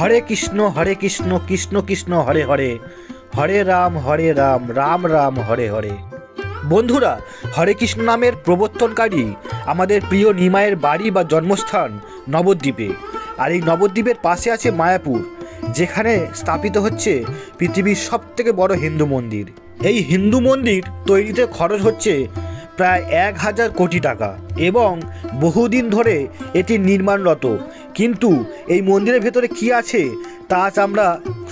হরে কৃষ্ণ কৃষ্ণ কৃষ্ণ হরে হরে, হরে রাম রাম রাম হরে হরে। বন্ধুরা, হরে কৃষ্ণ নামের প্রবর্তনকারী আমাদের প্রিয় নিমাইয়ের বাড়ি বা জন্মস্থান নবদ্বীপে। আর এই নবদ্বীপের পাশে আছে মায়াপুর, যেখানে স্থাপিত হচ্ছে পৃথিবীর সবথেকে বড় হিন্দু মন্দির। এই হিন্দু মন্দির তৈরিতে খরচ হচ্ছে প্রায় 1000 কোটি টাকা এবং বহুদিন ধরে এটি নির্মাণরত। কিন্তু এই মন্দিরের ভেতরে কি আছে তা আজ আমরা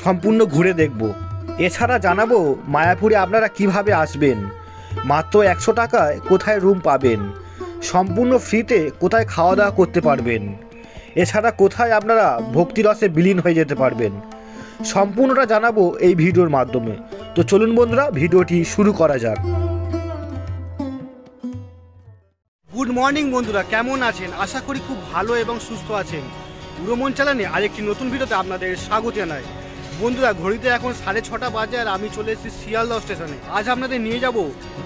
সম্পূর্ণ ঘুরে দেখব। এছাড়া জানাবো মায়াপুরে আপনারা কিভাবে আসবেন, মাত্র 100 টাকায় কোথায় রুম পাবেন, সম্পূর্ণ ফ্রিতে কোথায় খাওয়া দাওয়া করতে পারবেন, এছাড়া কোথায় আপনারা ভক্তিরসে বিলীন হয়ে যেতে পারবেন, সম্পূর্ণটা জানাবো এই ভিডিওর মাধ্যমে। তো চলুন বন্ধুরা, ভিডিওটি শুরু করা যাক। গুড মর্নিং বন্ধুরা, কেমন আছেন? আশা করি খুব ভালো এবং সুস্থ আছেন। উড়োমন চ্যানেলে আরেকটি নতুন ভিডিওতে আপনাদের স্বাগত জানাই। বন্ধুরা, ঘড়িতে এখন 6:30 বাজে আর আমি চলে এসেছি শিয়ালদহ স্টেশনে। আজ আপনাদের নিয়ে যাব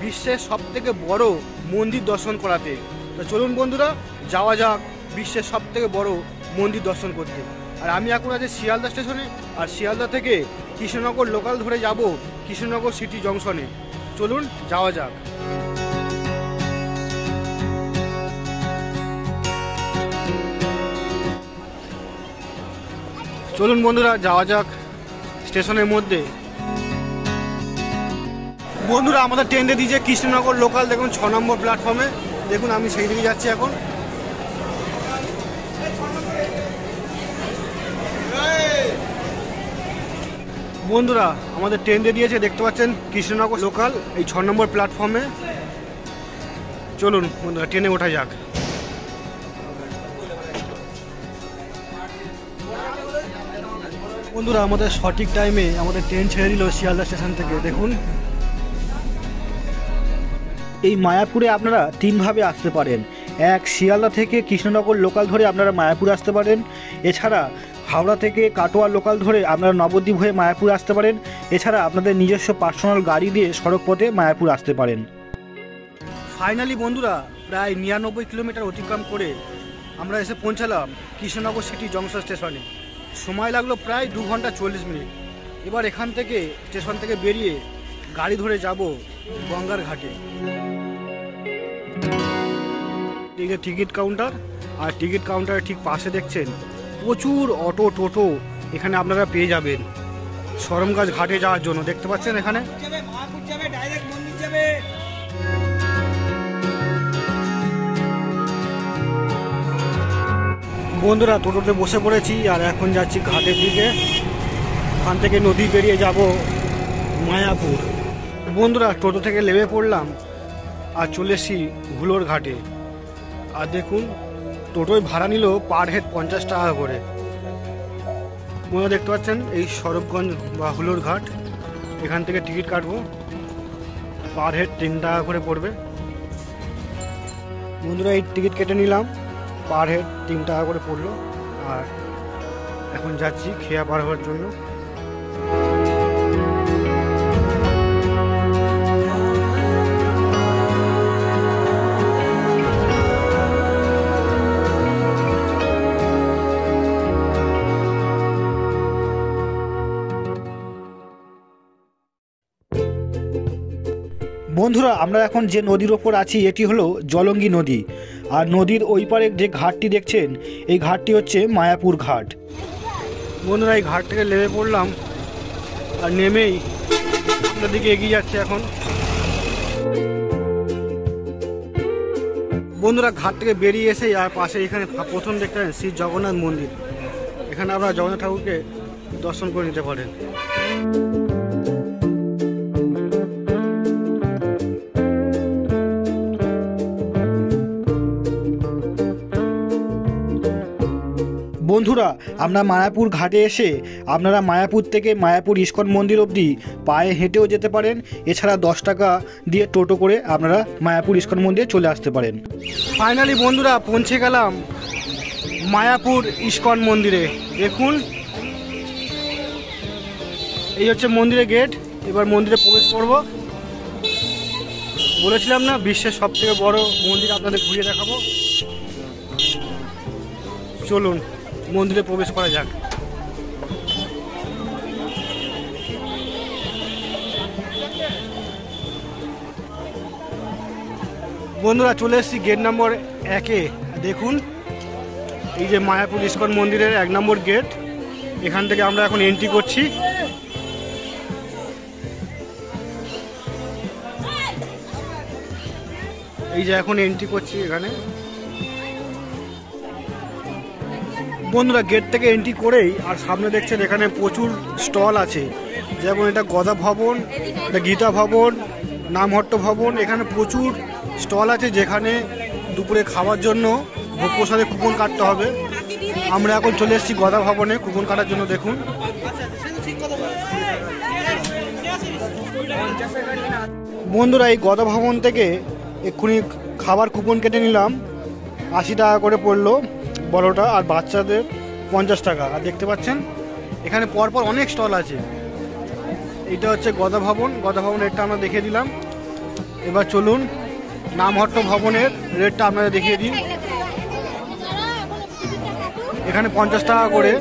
বিশ্বের সবথেকে বড় মন্দির দর্শন করাতে। তো চলুন বন্ধুরা, যাওয়া যাক বিশ্বের সবথেকে বড় মন্দির দর্শন করতে। আর আমি এখন আছি শিয়ালদহ স্টেশনে, আর শিয়ালদহ থেকে কৃষ্ণনগর লোকাল ধরে যাব কৃষ্ণনগর সিটি জংশনে। চলুন যাওয়া যাক। চলুন বন্ধুরা, যাওয়া যাক স্টেশনের মধ্যে। বন্ধুরা, আমাদের ট্রেনে দিয়েছে কৃষ্ণনগর লোকাল, দেখুন 6 নম্বর প্ল্যাটফর্মে। দেখুন আমি সেই দিকে যাচ্ছি এখন। বন্ধুরা, আমাদের ট্রেন দিয়ে দিয়েছে, দেখতে পাচ্ছেন কৃষ্ণনগর লোকাল এই 6 নম্বর প্ল্যাটফর্মে। চলুন বন্ধুরা, ট্রেনে ওঠা যাক। বন্ধুরা, আমাদের সঠিক টাইমে আমাদের ট্রেন ছেড়ে দিল শিয়ালদহ স্টেশন থেকে। দেখুন, এই মায়াপুরে আপনারা 3 ভাবে আসতে পারেন। এক, শিয়ালদহ থেকে কৃষ্ণনগর লোকাল ধরে আপনারা মায়াপুর আসতে পারেন। এছাড়া হাওড়া থেকে কাটোয়া লোকাল ধরে আপনারা নবদ্বীপ হয়ে মায়াপুর আসতে পারেন। এছাড়া আপনাদের নিজস্ব পার্সোনাল গাড়ি দিয়ে সড়ক পথে মায়াপুর আসতে পারেন। ফাইনালি বন্ধুরা, প্রায় 99 কিলোমিটার অতিক্রম করে আমরা এসে পৌঁছালাম কৃষ্ণনগর সিটি জংশন স্টেশনে। সময় লাগলো প্রায় 2 ঘন্টা 40 মিনিট। এবার এখান থেকে স্টেশন থেকে বেরিয়ে গাড়ি ধরে যাব গঙ্গার ঘাটে। টিকিট কাউন্টার, আর টিকিট কাউন্টারের ঠিক পাশে দেখছেন প্রচুর অটো টোটো এখানে আপনারা পেয়ে যাবেন সরমগাছ ঘাটে যাওয়ার জন্য। দেখতে পাচ্ছেন এখানে। বন্ধুরা, টোটোতে বসে পড়েছি আর এখন যাচ্ছি ঘাটের দিকে। ওখান থেকে নদী পেরিয়ে যাব মায়াপুর। বন্ধুরা, টোটো থেকে নেমে পড়লাম আর চলে এসেছি হুলোর ঘাটে। আর দেখুন, টোটোয় ভাড়া নিল পার হেড 50 টাকা করে। বন্ধুরা, দেখতে পাচ্ছেন এই সরবগঞ্জ বা হুলোর ঘাট। এখান থেকে টিকিট কাটবো, পার হেড 3 টাকা করে পড়বে। বন্ধুরা, এই টিকিট কেটে নিলাম, পার হেড 3 টাকা করে পড়লো। আর এখন যাচ্ছি খেয়া পার হওয়ার জন্য। বন্ধুরা, আমরা এখন যে নদীর ওপর আছি এটি হলো জলঙ্গি নদী। আর নদীর ওই পারে যে ঘাটটি দেখছেন, এই ঘাটটি হচ্ছে মায়াপুর ঘাট। বন্ধুরা, এই ঘাট থেকে নেমে পড়লাম আর নেমেই আপনার দিকে এগিয়ে যাচ্ছে এখন। বন্ধুরা, ঘাট থেকে বেরিয়ে এসে আর পাশে এখানে প্রথম দেখতে পারেন শ্রী জগন্নাথ মন্দির। এখানে আপনারা জগন্নাথ ঠাকুরকে দর্শন করে নিতে পারেন। বন্ধুরা, আমরা মায়াপুর ঘাটে এসে আপনারা মায়াপুর থেকে মায়াপুর ইস্কন মন্দির অবধি পায়ে হেঁটেও যেতে পারেন। এছাড়া 10 টাকা দিয়ে টোটো করে আপনারা মায়াপুর ইস্কন মন্দিরে চলে আসতে পারেন। ফাইনালি বন্ধুরা, পৌঁছে গেলাম মায়াপুর ইস্কন মন্দিরে। দেখুন, এই হচ্ছে মন্দিরের গেট। এবার মন্দিরে প্রবেশ করব। বলেছিলাম না, বিশ্বের সবথেকে বড় মন্দির আপনাদের ঘুরিয়ে দেখাবো। চলুন মন্দিরে প্রবেশ করা যাক। বন্ধুরা চলে এসেছি গেট নম্বর 1-এ। দেখুন এই যে মায়াপুর ইস্কন মন্দিরের 1 নম্বর গেট, এখান থেকে আমরা এখন এন্ট্রি করছি। এই যে এখন এন্ট্রি করছি এখানে। বন্ধুরা গেট থেকে এন্ট্রি করেই আর সামনে দেখছেন এখানে প্রচুর স্টল আছে, যেমন এটা গদা ভবন, এটা গীতা ভবন, নামহট্ট ভবন। এখানে প্রচুর স্টল আছে যেখানে দুপুরে খাওয়ার জন্য ভোগ প্রসাদে কুপন কাটতে হবে। আমরা এখন চলে এসেছি গদা ভবনে কুপন কাটার জন্য। দেখুন বন্ধুরা এই গদা ভবন থেকে এক্ষুনি খাবার কুপন কেটে নিলাম, 80 টাকা করে পড়লো বড়টা, আর বাচ্চাদের 50 টাকা। আর দেখতে পাচ্ছেন এখানে পরপর অনেক স্টল আছে। এইটা হচ্ছে গদা ভবন, গদা ভবন রেটটা আমরা দেখিয়ে দিলাম। এবার চলুন নামহট্ট ভবনের রেটটা আপনাদের দেখিয়ে দিই। এখানে 50 টাকা করে।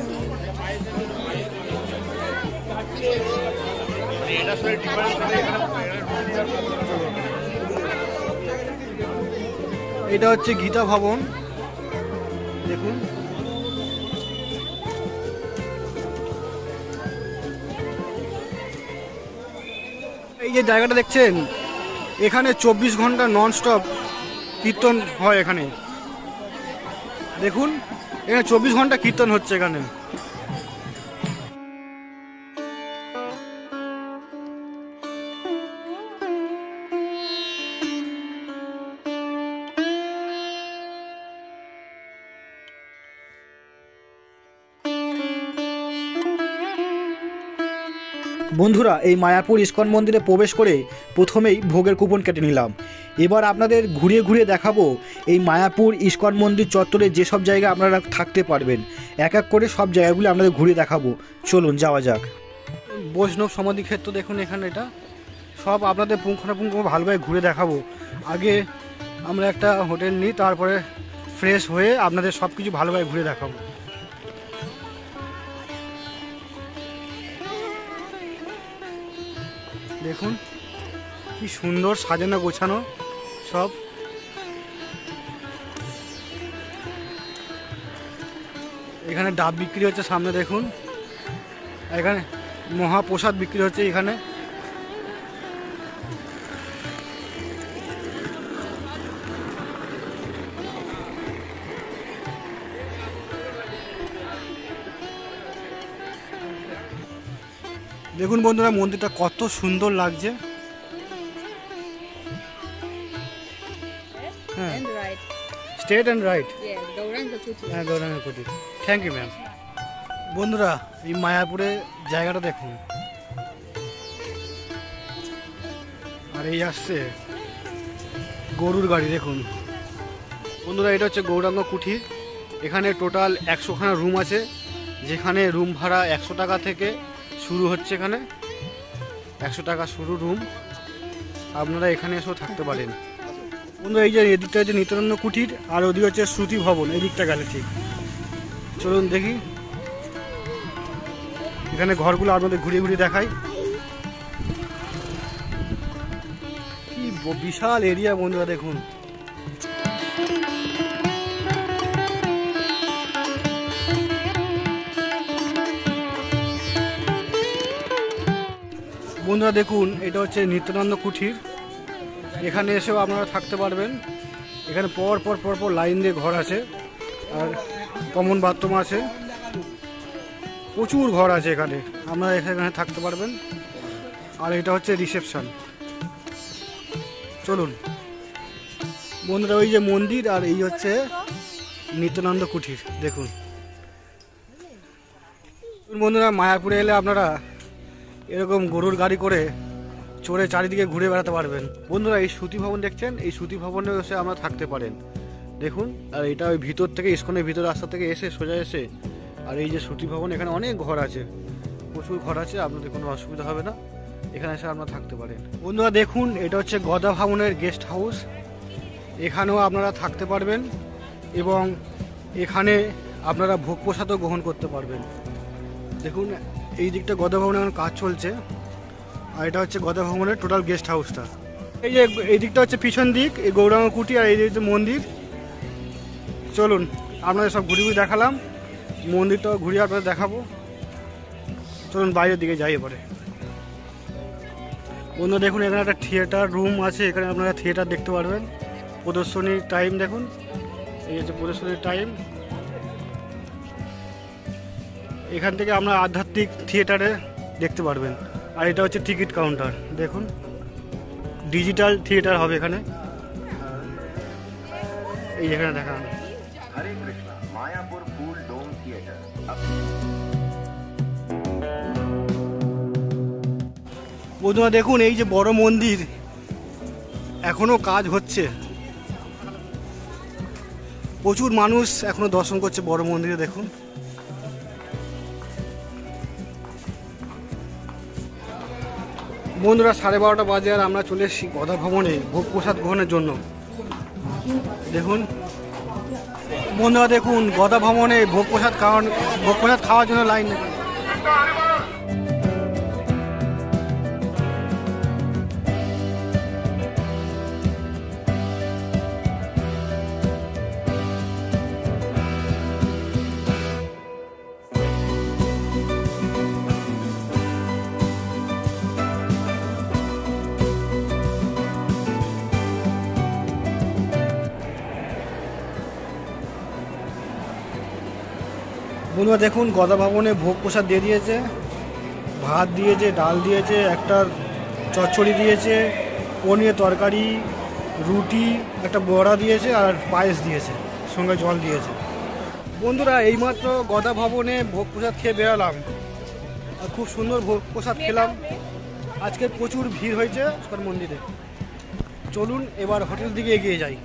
এটা হচ্ছে গীতা ভবন, দেখুন। এই যে জায়গাটা দেখছেন এখানে 24 ঘন্টা নন স্টপ কীর্তন হয় এখানে। দেখুন এখানে 24 ঘন্টা কীর্তন হচ্ছে এখানে। বন্ধুরা এই মায়াপুর ইস্কন মন্দিরে প্রবেশ করে প্রথমেই ভোগের কুপন কেটে নিলাম। এবার আপনাদের ঘুরিয়ে ঘুরিয়ে দেখাবো এই মায়াপুর ইস্কন মন্দির চত্বরে যেসব জায়গা আপনারা থাকতে পারবেন। এক এক করে সব জায়গাগুলি আপনাদের ঘুরিয়ে দেখাবো, চলুন যাওয়া যাক। বৈষ্ণব সমাধি ক্ষেত্র দেখুন এখানে, এটা সব আপনাদের পুঙ্খানুপুঙ্খ ভালোভাবে ঘুরে দেখাবো। আগে আমরা একটা হোটেল নিই, তারপরে ফ্রেশ হয়ে আপনাদের সব কিছু ভালোভাবে ঘুরে দেখাবো। দেখুন কি সুন্দর সাজানো গোছানো সব। এখানে ডাব বিক্রি হচ্ছে সামনে, দেখুন এখানে মহাপ্রসাদ বিক্রি হচ্ছে এখানে। দেখুন বন্ধুরা মন্দিরটা কত সুন্দর লাগছে। হ্যাঁ, স্ট্রেট অ্যান্ড রাইট। হ্যাঁ, Gauranga Kutir. Thank you ma'am. বন্ধুরা এই মায়াপুরে জায়গাটা দেখুন, আর এই আসছে গরুর গাড়ি। দেখুন বন্ধুরা এটা হচ্ছে গৌরাঙ্গ কুঠির। এখানে টোটাল 100খানা রুম আছে, যেখানে রুম ভাড়া 100 টাকা থেকে শুরু হচ্ছে। এখানে 100 টাকা শুরু রুম, আপনারা এখানে এসেও থাকতে পারেন। বন্ধু এই যে এদিকটা হচ্ছে নিত্যানন্দ কুঠির, আর ওদিক হচ্ছে শ্রুতি ভবন। এদিকটা গেলে ঠিক, চলুন দেখি। এখানে ঘরগুলো আপনাদের ঘুরিয়ে ঘুরিয়ে দেখাই। কি বিশাল এরিয়া বন্ধুরা, দেখুন। বন্ধুরা দেখুন এটা হচ্ছে নিত্যানন্দ কুঠির, এখানে এসেও আপনারা থাকতে পারবেন। এখানে পর পর পর পর লাইন দিয়ে ঘর আছে, আর কমন বাথরুম আছে, প্রচুর ঘর আছে এখানে, আপনারা এখানে থাকতে পারবেন। আর এটা হচ্ছে রিসেপশন। চলুন বন্ধুরা ওই যে মন্দির, আর এই হচ্ছে নিত্যানন্দ কুঠির। দেখুন বন্ধুরা মায়াপুরে এলে আপনারা এরকম গরুর গাড়ি করে চড়ে চারিদিকে ঘুরে বেড়াতে পারবেন। বন্ধুরা এই শ্রুতি ভবন দেখছেন, এই শ্রুতি ভবনে এসে আমরা থাকতে পারেন। দেখুন আর এটা ওই ভিতর থেকে ইস্কনের ভিতর রাস্তা থেকে এসে সোজা এসে, আর এই যে শ্রুতি ভবন, এখানে অনেক ঘর আছে, প্রচুর ঘর আছে, আপনাদের কোনো অসুবিধা হবে না, এখানে এসে আপনারা থাকতে পারেন। বন্ধুরা দেখুন এটা হচ্ছে গদা ভবনের গেস্ট হাউস, এখানেও আপনারা থাকতে পারবেন এবং এখানে আপনারা ভোগ প্রসাদও গ্রহণ করতে পারবেন। দেখুন এই দিকটা গদা ভবনে এখন কাজ চলছে, আর এটা হচ্ছে গদা ভবনের টোটাল গেস্ট হাউসটা। এই যে এই দিকটা হচ্ছে পিছন দিক, এই গৌরাঙ্গ কুটি, আর এই হচ্ছে মন্দির। চলুন আপনাদের সব ঘুরে ঘুরে দেখালাম, মন্দিরটাও ঘুরিয়ে আপনাদের দেখাবো। চলুন বাইরের দিকে যাই এবারে। বন্ধু দেখুন এখানে একটা থিয়েটার রুম আছে, এখানে আপনারা থিয়েটার দেখতে পারবেন। প্রদর্শনীর টাইম দেখুন, এই হচ্ছে প্রদর্শনীর টাইম। এখান থেকে আমরা আধ্যাত্মিক থিয়েটারে দেখতে পারবেন। আর এটা হচ্ছে টিকিট কাউন্টার, দেখুন ডিজিটাল থিয়েটার হবে এখানে। এই যেখানে দেখা हरे कृष्णा मायापुर फूल डोम थिएटर। বন্ধুরা দেখুন এই যে বড় মন্দির, এখনো কাজ হচ্ছে, প্রচুর মানুষ এখনো দর্শন করছে বড় মন্দিরে। দেখুন বন্ধুরা 12:30 বাজে আর আমরা চলে এসেছি গদা ভবনে ভোগ প্রসাদ গ্রহণের জন্য। দেখুন বন্ধুরা দেখুন গদা ভবনে ভোগ প্রসাদ খাওয়ার জন্য লাইন। বন্ধুরা দেখুন গদা ভবনে ভোগ প্রসাদ দিয়ে দিয়েছে, ভাত দিয়েছে, ডাল দিয়েছে, একটা চচ্চড়ি দিয়েছে, পনিরের তরকারি, রুটি, একটা বড়া দিয়েছে আর পায়েস দিয়েছে, সঙ্গে জল দিয়েছে। বন্ধুরা এইমাত্র গদা ভবনে ভোগ প্রসাদ খেয়ে বেরালাম, আর খুব সুন্দর ভোগ প্রসাদ খেলাম। আজকে প্রচুর ভিড় হয়েছে ইস্কন মন্দিরে। চলুন এবার হোটেল দিকে এগিয়ে যাই।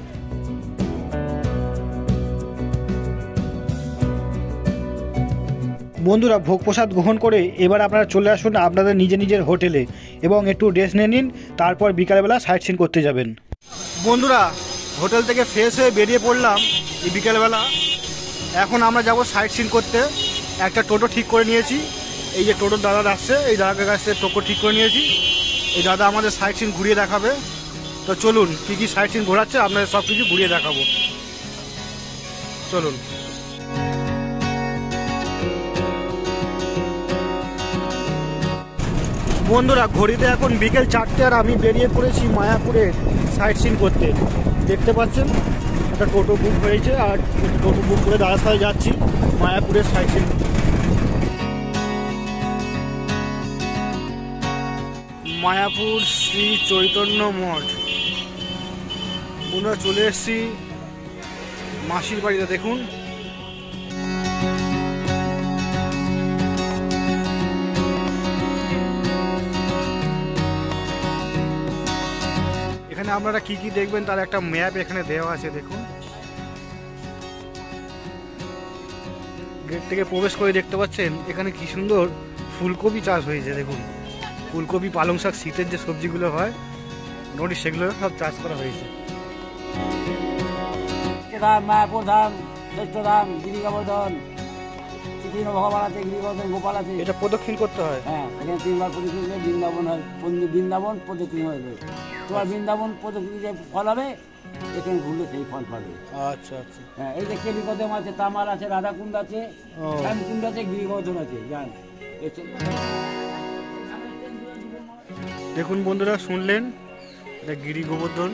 বন্ধুরা ভোগ প্রসাদ গ্রহণ করে এবার আপনারা চলে আসুন আপনাদের নিজের হোটেলে এবং একটু রেস্ট নিয়ে নিন, তারপর বিকালবেলা সাইট সিন করতে যাবেন। বন্ধুরা হোটেল থেকে ফ্রেশ হয়ে বেরিয়ে পড়লাম এই বিকালবেলা। এখন আমরা যাব সাইট সিন করতে। একটা টোটো ঠিক করে নিয়েছি, এই যে টোটোর দাদা আসছে, এই দাদার কাছে টোটো ঠিক করে নিয়েছি। এই দাদা আমাদের সাইট সিন ঘুরিয়ে দেখাবে। তো চলুন কী কী সাইট সিন ঘোরাচ্ছে আপনাদের সব কিছু ঘুরিয়ে দেখাবো, চলুন। বন্ধুরা ঘড়িতে এখন বিকেল 4টে আর আমি বেরিয়ে পড়েছি মায়াপুরের সাইট সিন করতে। দেখতে পাচ্ছেন একটা টোটো বুক হয়েছে আর টোটো বুক করে দাদার সাথে যাচ্ছি মায়াপুরের সাইট সিন। মায়াপুর শ্রী চৈতন্য মঠ। বন্ধুরা চলে এসেছি মাসির বাড়িতে। দেখুন এখানে আপনারা কি কি দেখবেন তার একটা ম্যাপ এখানে দেওয়া আছে। দেখুন গেট থেকে প্রবেশ করে দেখতে পাচ্ছেন এখানে কি সুন্দর ফুলকপি চাষ হয়েছে। দেখুন ফুলকপি, পালং শাক, শীতের যে সবজিগুলো হয় মোটামুটি সেগুলো সব চাষ করা হয়েছে। মায়াপুর ধাম, শ্রেষ্ঠ ধাম, গিরি গোবর্ধন, শ্রীকৃষ্ণ ভগবান আছে, গিরি গোবর্ধন গোপাল আছে। এটা প্রদক্ষিণ করতে হয়। হ্যাঁ, এখানে 3বার প্রদক্ষিণ করে বৃন্দাবন হয়, বৃন্দাবন প্রদক্ষিণ হবে। তোমার বৃন্দাবন প্রদক্ষিণ যে ফল হবে এখানে ঘুরলে সেই ফল পাবে। আচ্ছা আচ্ছা। হ্যাঁ, এই যে কেলিকদম আছে, তামার আছে, রাধাকুণ্ড আছে, শ্যামকুণ্ড আছে, গিরি গোবর্ধন আছে। যান দেখুন বন্ধুরা শুনলেন, এটা গিরি গোবর্ধন।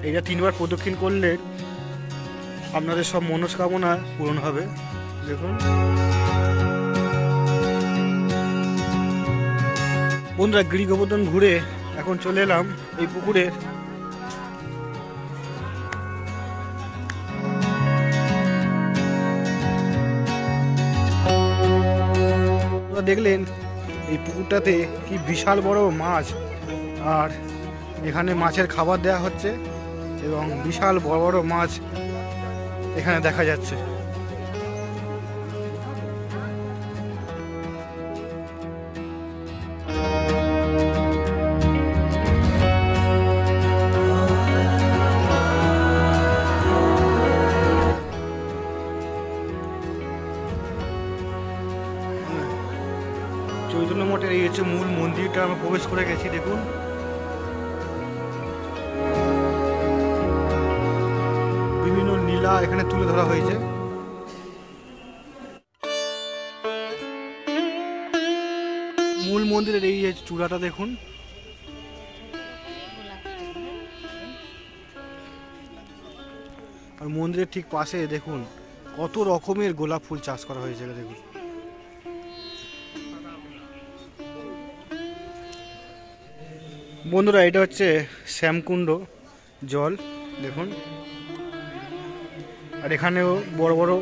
এইটা 3বার প্রদক্ষিণ করলে আপনাদের সব মনস্কামনা পূরণ হবে। দেখুন বন্ধুরা গিরি গোবর্ধন ঘুরে এখন চলে এলাম এই পুকুরের। দেখলেন এই পুকুরটাতে কি বিশাল বড় মাছ, আর এখানে মাছের খাবার দেয়া হচ্ছে এবং বিশাল বড় বড় মাছ এখানে দেখা যাচ্ছে। চৈতন্য মঠের এই হচ্ছে মূল মন্দিরটা, আমরা প্রবেশ করে গেছি। দেখুন লীলা এখানে তুলে ধরা হয়েছে। মূল মন্দিরের এই যে চূড়াটা দেখুন, আর মন্দিরের ঠিক পাশে দেখুন কত রকমের গোলাপ ফুল চাষ করা হয়েছে। দেখুন বন্ধুরা, এটা হচ্ছে শ্যামকুণ্ড জল দেখুন, আর এখানেও বড় বড়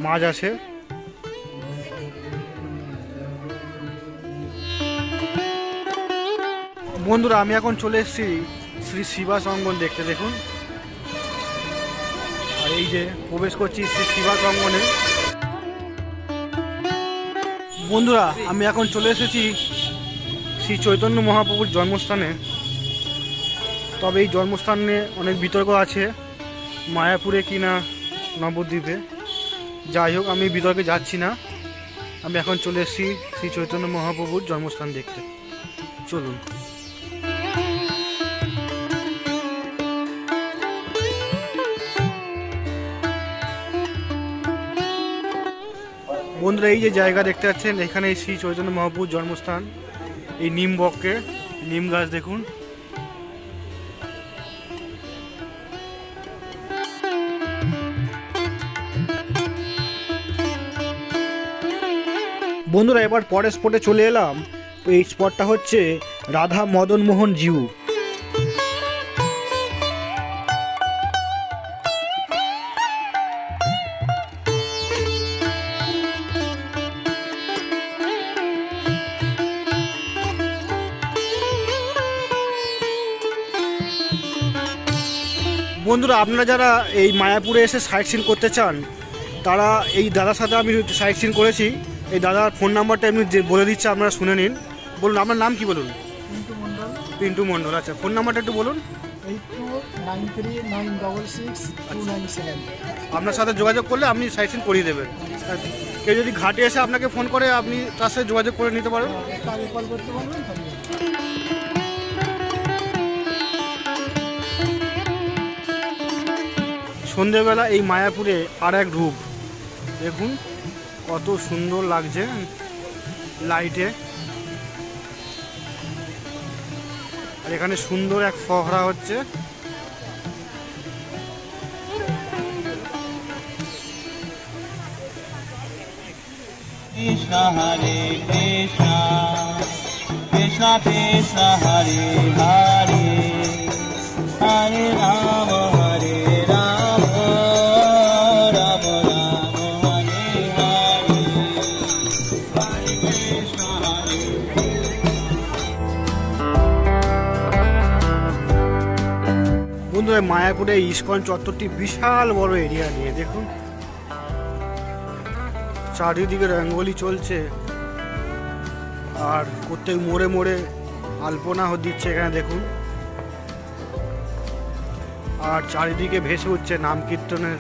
মাছ আছে। বন্ধুরা, আমি এখন চলে এসেছি শ্রী শিবাস অঙ্গন দেখতে। দেখুন, আর এই যে প্রবেশ করছি শ্রী শিবাস অঙ্গনে। বন্ধুরা, আমি এখন চলে এসেছি শ্রী চৈতন্য মহাপ্রভুর জন্মস্থানে। তবে এই জন্মস্থানে অনেক বিতর্ক আছে, মায়াপুরে কিনা নবদ্বীপে। যাই হোক, আমি বিতর্কে যাচ্ছি না, আমি এখন চলে এসেছি শ্রী চৈতন্য মহাপ্রভুর জন্মস্থান দেখতে। চলুন। বন্ধুরা, এই যে জায়গা দেখতে পাচ্ছেন, এখানে শ্রী চৈতন্য মহাপ্রভুর জন্মস্থান। এই নিম বক্ষে নিম গাছ দেখুন। বন্ধুরা, এবার পরের স্পটে চলে এলাম। এই স্পটটা হচ্ছে রাধা মদন মোহন জিউ। বন্ধুরা, আপনারা যারা এই মায়াপুরে এসে সাইট সিন করতে চান, তারা এই দাদার সাথে আমি সাইট সিন করেছি। এই দাদার ফোন নাম্বারটা আমি বলে দিচ্ছি, আপনারা শুনে নিন। বলুন, আপনার নাম কি বলুন? পিন্টু মন্ডল। পিন্টু মন্ডল, আচ্ছা। ফোন নাম্বারটা একটু বলুন। 8293966297। আপনার সাথে যোগাযোগ করলে আপনি সাইট সিন করিয়ে দেবেন। কেউ যদি ঘাটে এসে আপনাকে ফোন করে, আপনি তার সাথে যোগাযোগ করে নিতে পারেন। আগে কল করতে পারবেন। সন্ধেবেলা এই মায়াপুরে আর এক রূপ দেখুন, কত সুন্দর লাগছে লাইটে। আর এখানে সুন্দর এক ফহরা হচ্ছে। কৃষ্ণ হরে কৃষ্ণ কৃষ্ণ কৃষ্ণ হরে হরে হরে রাম হরে রাম রাম রাম হরে হরে হরে কৃষ্ণ হরে। বন্ধুরা, মায়াপুরে ইস্কন চত্বরটি বিশাল বড় এরিয়া নিয়ে দেখুন, চারিদিকে রঙ্গোলি চলছে, আর প্রত্যেক মোড়ে মোড়ে আলপনা দিচ্ছে এখানে দেখুন। আর চারিদিকে ভেসে উঠছে নাম কীর্তনের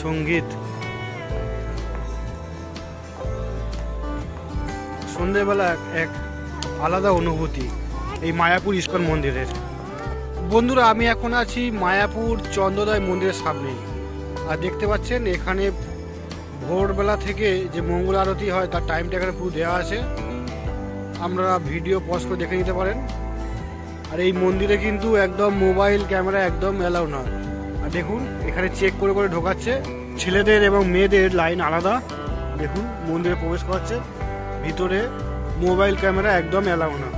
সঙ্গীত। সন্ধ্যেবেলা এক আলাদা অনুভূতি এই মায়াপুর ইস্কন মন্দিরের। বন্ধুরা, আমি এখন আছি মায়াপুর চন্দ্রোদয় মন্দিরের সামনে। আর দেখতে পাচ্ছেন এখানে ভোরবেলা থেকে যে মঙ্গল আরতি হয় তার টাইমটা এখানে পুরো দেওয়া আছে, আমরা ভিডিও পজ করে দেখে নিতে পারেন। আর এই মন্দিরে কিন্তু একদম মোবাইল ক্যামেরা একদম অ্যালাউ নয়। আর দেখুন এখানে চেক করে করে ঢোকাচ্ছে, ছেলেদের এবং মেয়েদের লাইন আলাদা। দেখুন মন্দিরে প্রবেশ করাচ্ছে, ভিতরে মোবাইল ক্যামেরা একদম অ্যালাউ না।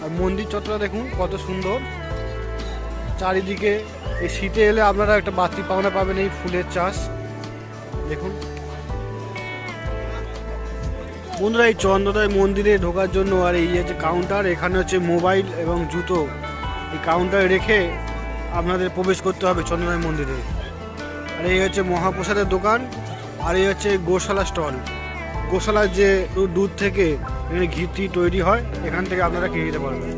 আর মন্দির চত্বরটা দেখুন কত সুন্দর, চারিদিকে। এই শীতে এলে আপনারা একটা বাড়তি পাওনা পাবেন এই ফুলের চাষ দেখুন। বন্ধুরা, এই চন্দ্রোদয় মন্দিরে ঢোকার জন্য আর এই যে কাউন্টার, এখানে হচ্ছে মোবাইল এবং জুতো এই কাউন্টারে রেখে আপনাদের প্রবেশ করতে হবে চন্দ্রোদয় মন্দিরে। আর এই হচ্ছে মহাপ্রসাদের দোকান, আর এই হচ্ছে গোশালা স্টল। গোশালার যে দুধ থেকে এখানে ঘি তৈরি হয়, এখান থেকে আপনারা কিনে নিতে পারবেন।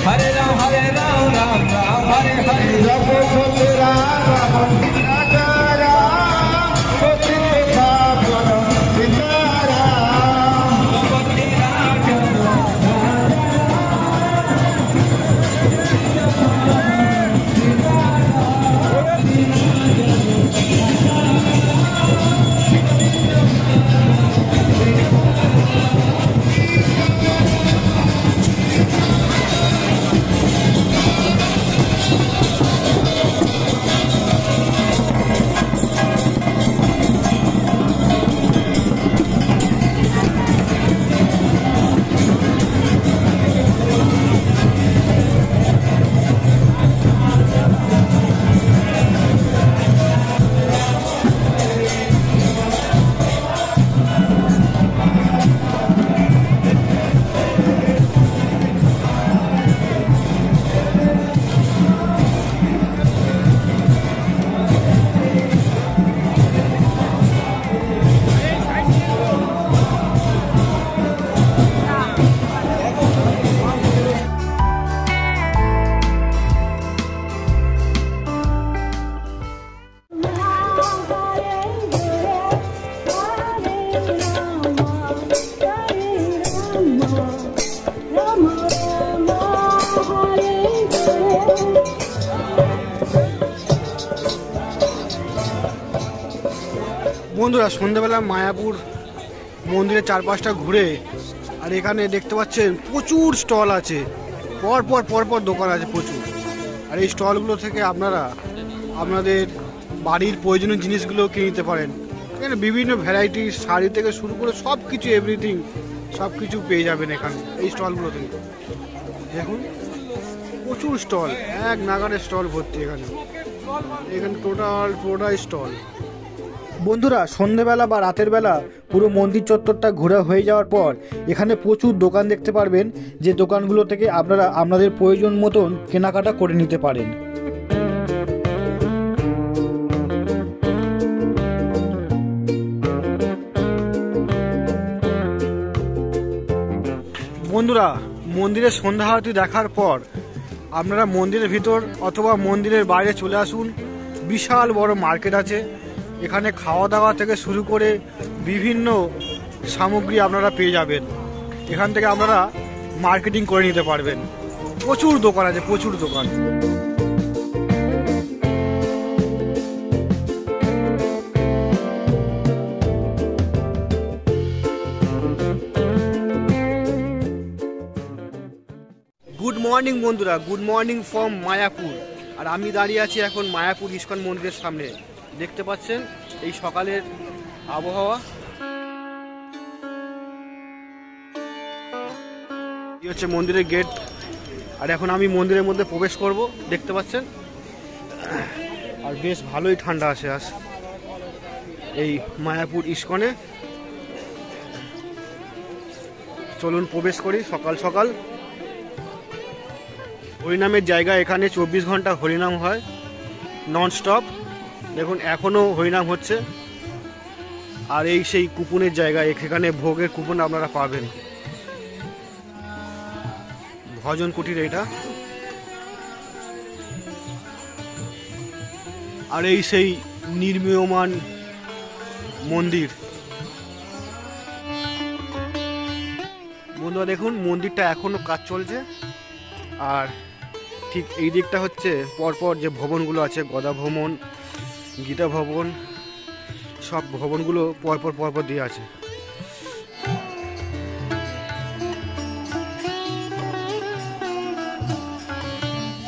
হরে রাম হরে রাম রাম রাম হরে হরে। বন্ধুরা সন্ধ্যাবেলা মায়াপুর মন্দিরের চারপাশটা ঘুরে, আর এখানে দেখতে পাচ্ছেন প্রচুর স্টল আছে, পরপর দোকান আছে প্রচুর। আর এই স্টলগুলো থেকে আপনারা আপনাদের বাড়ির প্রয়োজনীয় জিনিসগুলো কিনে নিতে পারেন। এখানে বিভিন্ন ভ্যারাইটির শাড়ি থেকে শুরু করে সব কিছু এভরিথিং সব কিছু পেয়ে যাবেন এখানে এই স্টলগুলো থেকে। দেখুন প্রচুর স্টল, এক নাগারের স্টল ভর্তি এখানে টোটাল স্টল। বন্ধুরা সন্ধেবেলা বা রাতের বেলা পুরো মন্দির চত্বরটা ঘোরা হয়ে যাওয়ার পর এখানে প্রচুর দোকান দেখতে পারবেন, যে দোকানগুলো থেকে আপনারা আপনাদের প্রয়োজন মতন কেনাকাটা করে নিতে পারেন। বন্ধুরা মন্দিরের সন্ধ্যা আরতি দেখার পর আপনারা মন্দিরের ভিতর অথবা মন্দিরের বাইরে চলে আসুন। বিশাল বড় মার্কেট আছে, এখানে খাওয়া দাওয়া থেকে শুরু করে বিভিন্ন সামগ্রী আপনারা পেয়ে যাবেন। এখান থেকে আপনারা মার্কেটিং করে নিতে পারবেন। প্রচুর দোকান আছে, প্রচুর দোকান। গুড মর্নিং বন্ধুরা, গুড মর্নিং ফ্রম মায়াপুর। আর আমি দাঁড়িয়ে আছি এখন মায়াপুর ইস্কন মন্দিরের সামনে। দেখতে পাচ্ছেন এই সকালের আবহাওয়া। এই হচ্ছে মন্দিরের গেট, আর এখন আমি মন্দিরের মধ্যে প্রবেশ করব। দেখতে পাচ্ছেন আর বেশ ভালোই ঠান্ডা আছে আজ এই মায়াপুর ইস্কনে। চলুন প্রবেশ করি সকাল সকাল। হরিনামের জায়গা, এখানে 24 ঘন্টা হরিনাম হয় নন স্টপ। দেখুন এখনও হরিনাম হচ্ছে। আর এই সেই কুপনের জায়গা, এখানে ভোগের কুপন আপনারা পাবেন। ভজন কুটির এটা। আর এই সেই নির্মীয়মান মন্দির। বন্ধুরা দেখুন মন্দিরটা এখনো কাজ চলছে। আর ঠিক এই দিকটা হচ্ছে পরপর যে ভবনগুলো আছে, গদা ভবন, গীতা ভবন, সব ভবনগুলো পরপর দিয়ে আছে।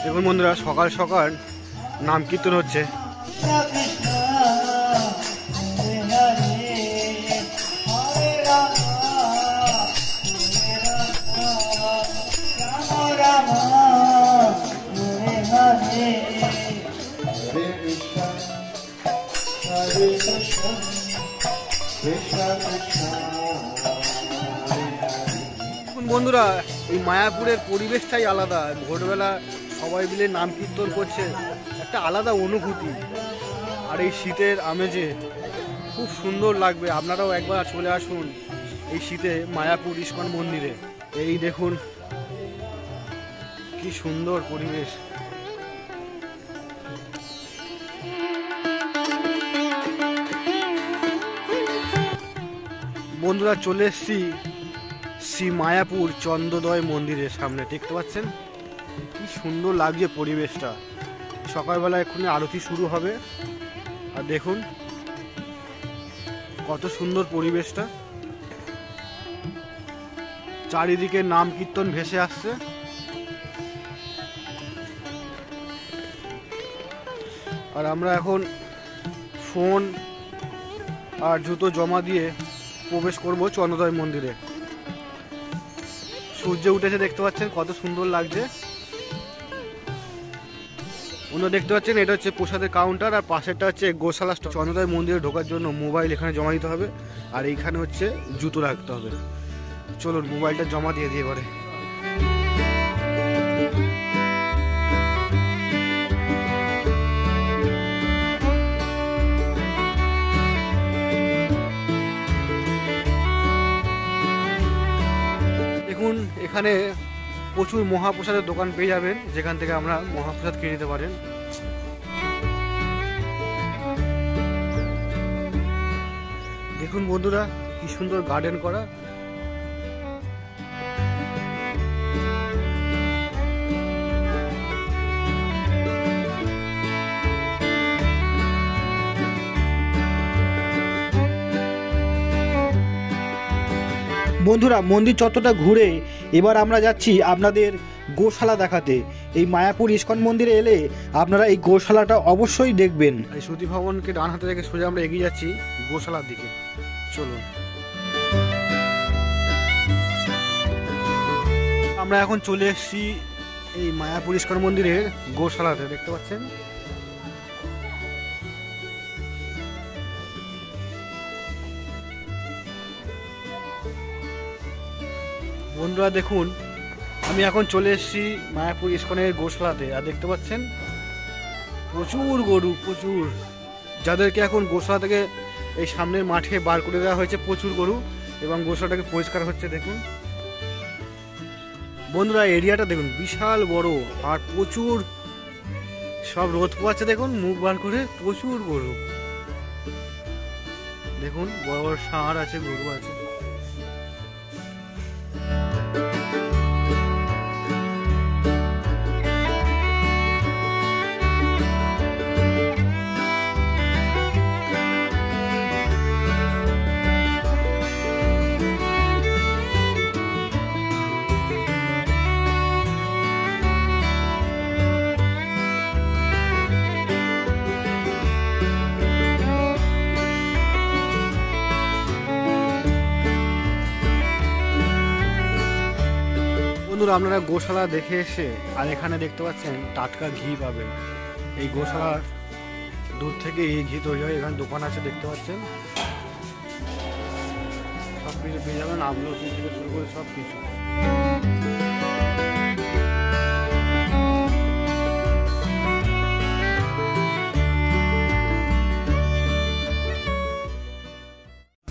দেখুন বন্ধুরা সকাল সকাল নাম কীর্তন হচ্ছে। বন্ধুরা এই মায়াপুরের পরিবেশটাই আলাদা। ভোরবেলা সবাই মিলে নাম কীর্তন করছে, একটা আলাদা অনুভূতি। আর এই শীতের আমেজে খুব সুন্দর লাগবে। আপনারাও একবার চলে আসুন এই শীতে মায়াপুর ইস্কন মন্দিরে। এই দেখুন কি সুন্দর পরিবেশ। বন্ধুরা চলে এসেছি শ্রী মায়াপুর চন্দ্রোদয় মন্দিরের সামনে। দেখতে পাচ্ছেন কি সুন্দর লাগছে পরিবেশটা। সকালবেলা এক্ষুনি আরতি শুরু হবে। আর দেখুন কত সুন্দর পরিবেশটা, চারিদিকে নাম কীর্তন ভেসে আসছে। আর আমরা এখন ফোন আর জুতো জমা দিয়ে প্রবেশ করব চন্দ্রোদয় মন্দিরে। সূর্য উঠেছে, দেখতে পাচ্ছেন কত সুন্দর লাগছে। অন্য দেখতে পাচ্ছেন এটা হচ্ছে প্রসাদের কাউন্টার, আর পাশেরটা হচ্ছে গোশালা স্টল। চন্দ্রোদয় মন্দিরে ঢোকার জন্য মোবাইল এখানে জমা দিতে হবে, আর এইখানে হচ্ছে জুতো রাখতে হবে। চলুন মোবাইলটা জমা দিয়ে দিয়ে এবারে। দেখুন এখানে প্রচুর মহাপ্রসাদের দোকান পেয়ে যাবেন, যেখান থেকে আমরা মহাপ্রসাদ কিনে নিতে পারেন। দেখুন বন্ধুরা কি সুন্দর গার্ডেন করা। বন্ধুরা মন্দির চত্বরটা ঘুরে এবার আমরা যাচ্ছি আপনাদের গোশালা দেখাতে। এই মায়াপুর ইস্কন মন্দিরে এলে আপনারা এই গোশালাটা অবশ্যই দেখবেন। এই সুতি ভবনকে ডান হাতে রেখে সোজা আমরা এগিয়ে যাচ্ছি গোশালার দিকে। চলুন, আমরা এখন চলে এসেছি এই মায়াপুর ইস্কন মন্দিরের গোশালাতে, দেখতে পাচ্ছেন। বন্ধুরা দেখুন, আমি এখন চলে এসেছি মায়াপুর ইস্কনের গোশালাতে, আর দেখতে পাচ্ছেন প্রচুর গরু, প্রচুর, যাদেরকে এখন গোশালা থেকে এই সামনের মাঠে বার করে দেওয়া হয়েছে। প্রচুর গরু এবং গোশালাটাকে পরিষ্কার হচ্ছে। দেখুন বন্ধুরা, এরিয়াটা দেখুন বিশাল বড়, আর প্রচুর সব রোদ পোয়াচ্ছে। দেখুন মুখ বার করে, প্রচুর গরু। দেখুন বড় বড় ষাঁড় আছে, গরু আছে। বন্ধুরা আপনারা গোশালা দেখে এসে, আর এখানে দেখতে পাচ্ছেন টাটকা ঘি পাবেন। এই গোশালার দুধ থেকে এই ঘি তৈরি হয়। এখানে দোকান আছে, দেখতে পাচ্ছেন, সব কিছু পেয়ে যাবেন, আমলকি থেকে শুরু করে সব কিছু।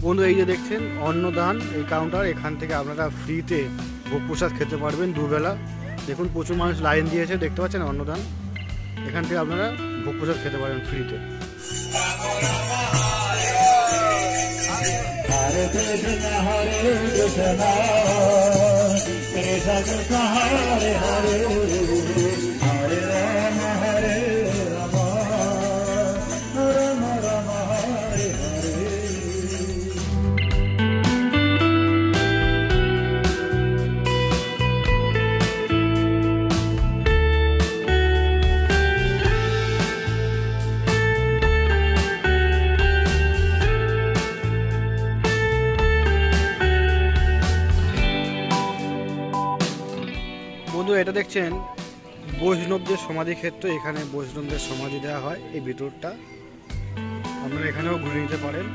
বন্ধু এই যে দেখছেন অন্নদান, এই কাউন্টার, এখান থেকে আপনারা ফ্রিতে ভোগ প্রসাদ খেতে পারবেন দুবেলা। দেখুন প্রচুর মানুষ লাইন দিয়েছে, দেখতে পাচ্ছেন অন্নদান। এখান থেকে আপনারা ভোগ প্রসাদ খেতে পারেন ফ্রিতে। हरे कृष्ण कृष्ण कृष्ण हरे हरे हरे राम राम राम हरे हरे। বন্ধু এটা দেখছেন বৈষ্ণবদের সমাধি ক্ষেত্র। এখানে বৈষ্ণবদের সমাধি দেওয়া হয়। এই ভিতরটা আপনারা এখানেও ঘুরে নিতে পারেন।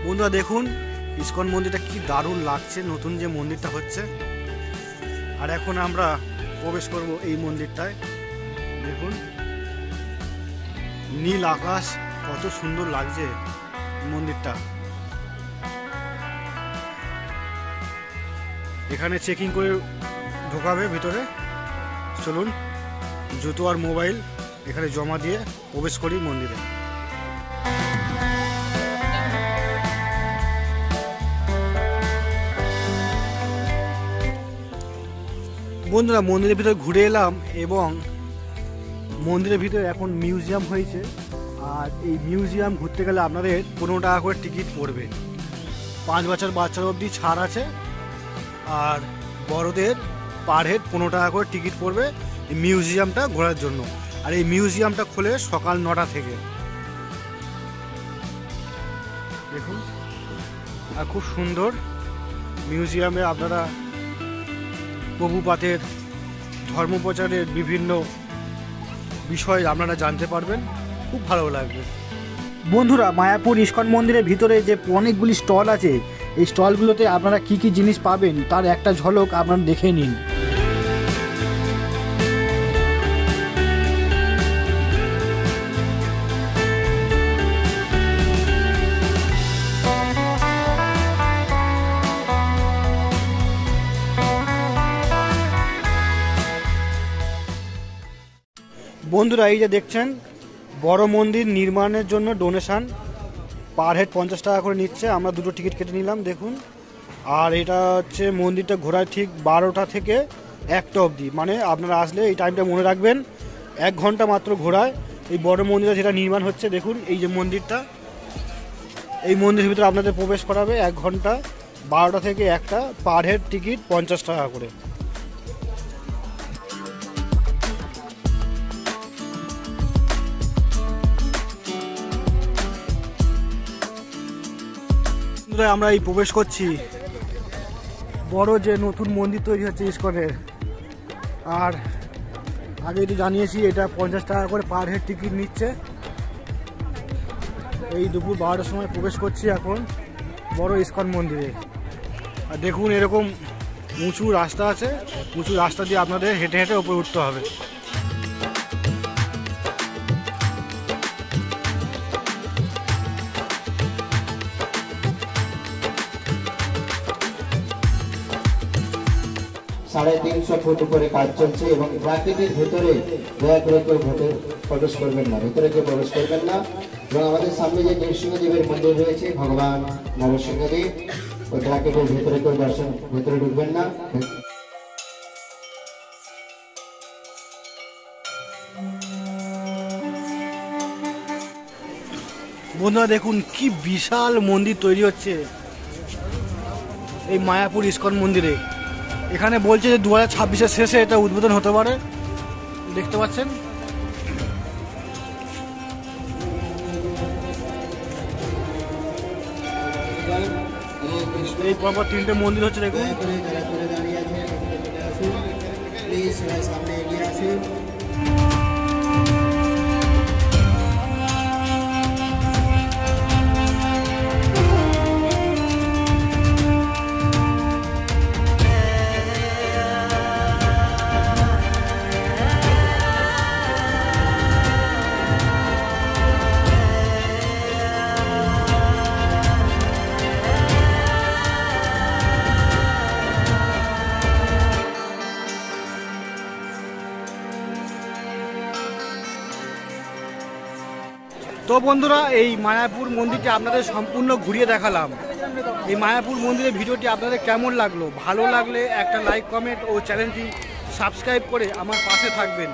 বন্ধুরা দেখুন ইস্কন মন্দিরটা কি দারুণ লাগছে, নতুন যে মন্দিরটা হচ্ছে। আর এখন আমরা প্রবেশ করব এই মন্দিরটায়। দেখুন নীল আকাশ, কত সুন্দর লাগছে মন্দিরটা। এখানে চেকিং করে ঢোকাবে ভিতরে। চলুন জুতো আর মোবাইল এখানে জমা দিয়ে প্রবেশ করি মন্দিরে। বন্ধুরা মন্দিরের ভিতরে ঘুরে এলাম, এবং মন্দিরের ভিতরে এখন মিউজিয়াম হয়েছে। আর এই মিউজিয়াম ঘুরতে গেলে আপনাদের 15 টাকা করে টিকিট পড়বে। 5 বছর বাচ্চার অবধি ছাড় আছে, আর বড়দের পার হেড 15 টাকা করে টিকিট পড়বে এই মিউজিয়ামটা ঘোরার জন্য। আর এই মিউজিয়ামটা খোলে সকাল 9টা থেকে। দেখুন আর খুব সুন্দর মিউজিয়ামে আপনারা প্রভুপাদের ধর্মপ্রচারের বিভিন্ন বিষয় আপনারা জানতে পারবেন, খুব ভালো লাগবে। বন্ধুরা মায়াপুর ইস্কন মন্দিরের ভিতরে যে অনেকগুলি স্টল আছে, এই স্টলগুলোতে আপনারা কি কি জিনিস পাবেন তার একটা ঝলক আপনারা দেখে নিন। বন্ধুরা এই যে দেখছেন বড় মন্দির নির্মাণের জন্য ডোনেশন পার হেড 50 টাকা করে নিচ্ছে। আমরা দুটো টিকিট কেটে নিলাম। দেখুন আর এটা হচ্ছে মন্দিরটা ঘোরায় ঠিক 12টা থেকে 1টা অবধি, মানে আপনারা আসলে এই টাইমটা মনে রাখবেন, 1 ঘন্টা মাত্র ঘোরায়। এই বড় মন্দিরটা যেটা নির্মাণ হচ্ছে দেখুন, এই যে মন্দিরটা, এই মন্দিরের ভিতরে আপনাদের প্রবেশ করাবে 1 ঘন্টা, 12টা থেকে 1টা, পার হেড টিকিট 50 টাকা করে। আমরা এই প্রবেশ করছি বড় যে নতুন মন্দির তৈরি হচ্ছে ইস্কনের। আর আগে তো জানিয়েছি এটা 50 টাকা করে পার হেড টিকিট নিচ্ছে। এই দুপুর 12টার সময় প্রবেশ করছি এখন বড় ইস্কন মন্দিরে। আর দেখুন এরকম উঁচু রাস্তা আছে, উঁচু রাস্তা দিয়ে আপনাদের হেঁটে হেঁটে ওপরে উঠতে হবে। সাড়ে 300 ফুট উপরে কাজ চলছে এবং প্রাকৃতিক ভেতরে দয়া করে কেউ প্রবেশ করবেন না, ভেতরে কেউ প্রবেশ করবেন না। এবং আমাদের সামনে যে নৃসিংহদেবের মন্দির রয়েছে ভগবান নরসিংহদেব, ওই প্রাকৃতিক ভেতরে কেউ ভেতরে ঢুকবেন না। বন্ধুরা দেখুন কি বিশাল মন্দির তৈরি হচ্ছে এই মায়াপুর ইস্কন মন্দিরে। এখানে বলছে যে 2026-এর শেষে এটা উদ্বোধন হতে পারে, দেখতে পাচ্ছেন। এই পরপর 3টে মন্দির হচ্ছে দেখুন। সামনে এগিয়ে আসুন। তো বন্ধুরা এই মায়াপুর মন্দিরটি আপনাদের সম্পূর্ণ ঘুরিয়ে দেখালাম। এই মায়াপুর মন্দিরের ভিডিওটি আপনাদের কেমন লাগলো? ভালো লাগলে একটা লাইক, কমেন্ট ও চ্যানেলটি সাবস্ক্রাইব করে আমার পাশে থাকবেন।